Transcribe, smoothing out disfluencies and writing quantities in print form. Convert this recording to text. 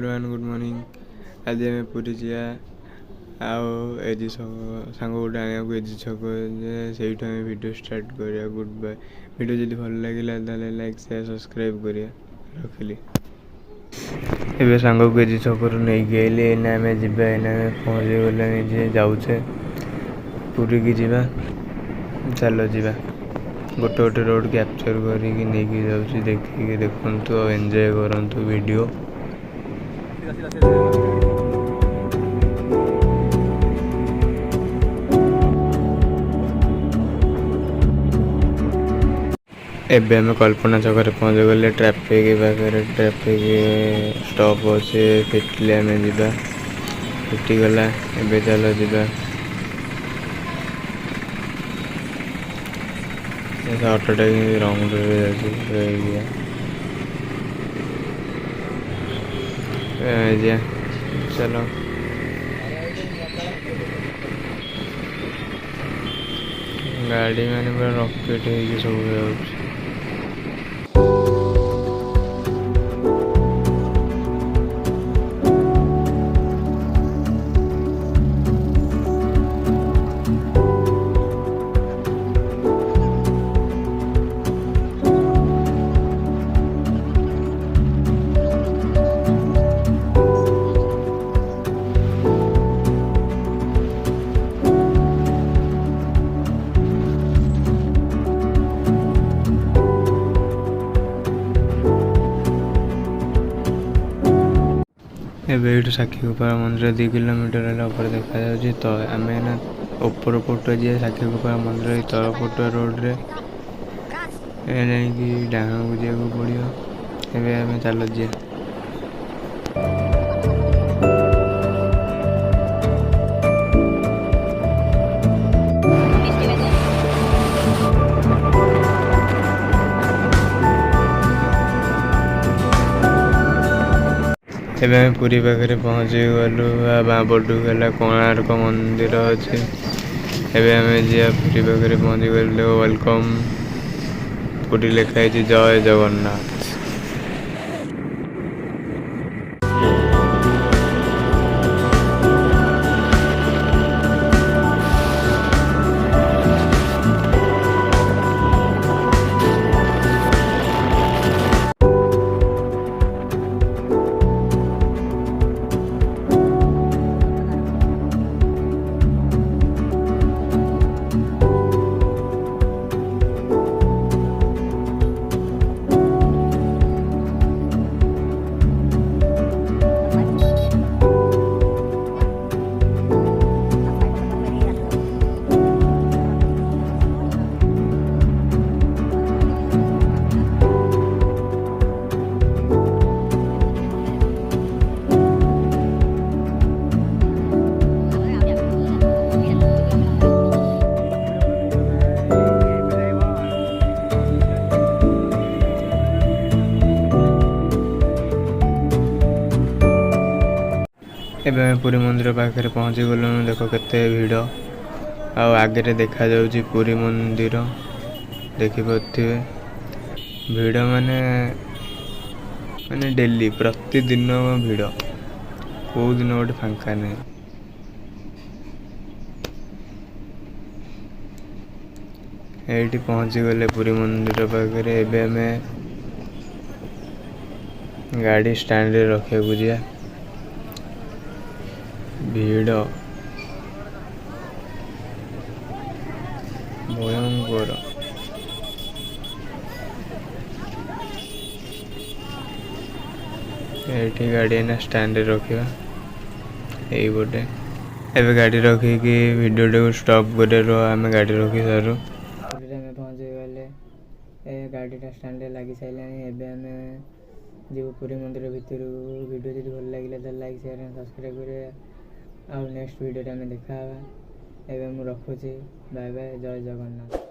Everyone good morning. आज आम पूरी जा एजी सांग गोटे आने एजी छक से वीडियो स्टार्ट करिया। Good bye. वीडियो जब भल लगे लाइक शेयर सब्सक्राइब करिया। रखिली ए सांग को एजी छक नहीं आइली एना आम जा पहुँची गले जाऊे पूरी की जा। चलो जा गोटे गोटे रोड कैप्चर करके जाऊँ देखिए देखु और एंजॉय करूँ वीडियो। एबे हमें कल्पना छक पहुँच गले ट्रैफिक पाखे ट्रैफिक स्टॉप अच्छे फिटले आम जा फिटिगला। एबे चलो जा ऑटोटा रंग जा। चलो गाड़ी मैंने पूरा रॉकेट हो सब जाऊँ। एवं साक्षीगोपाल मंदिर 2 किलोमीटर देखा जा। तो आम ना ऊपर पटुआ जा साक्षीगोपाल मंदिर तल पटुआ रोड रे डाण को जावाक पड़ो। एवं आम चल जा एवं पूरी पाखे पहुँची गलु। बाँ पटू गला कोणार्क मंदिर अच्छे। एवं आम जा पूरी पाखे पहुँची गले। वेलकम पूरी लिखाई जय जगन्नाथ। एवं पूरी मंदिर पाखे पहुँची गलु। देख केते भिड़ आगे देखा जाउची पूरी मंदिर देखिपे। भिड़ माने माने डेली प्रतिदिन भिड़ कौ दिन गोटे फांका नहीं। ये पहुँची गले पूरी मंदिर पाखे। एवं आम गाड़ी स्टैंड रे रखा जा। भिड़ भयंकर ये गाड़ी ना स्टैंड रे रखा ये एवं गाड़ी रखिकी वीडियो स्टॉप कर आम गाड़ी रखी सारू पहुँची गले। गाड़ी स्टैंड लगी सारे। आम जो पूरी मंदिर भितर वीडियो जो भल लगे लाइक शेयर सब्सक्राइब करें। नेक्स्ट वीडियो में देखा एवं रखुची। Bye bye. जय जगन्नाथ।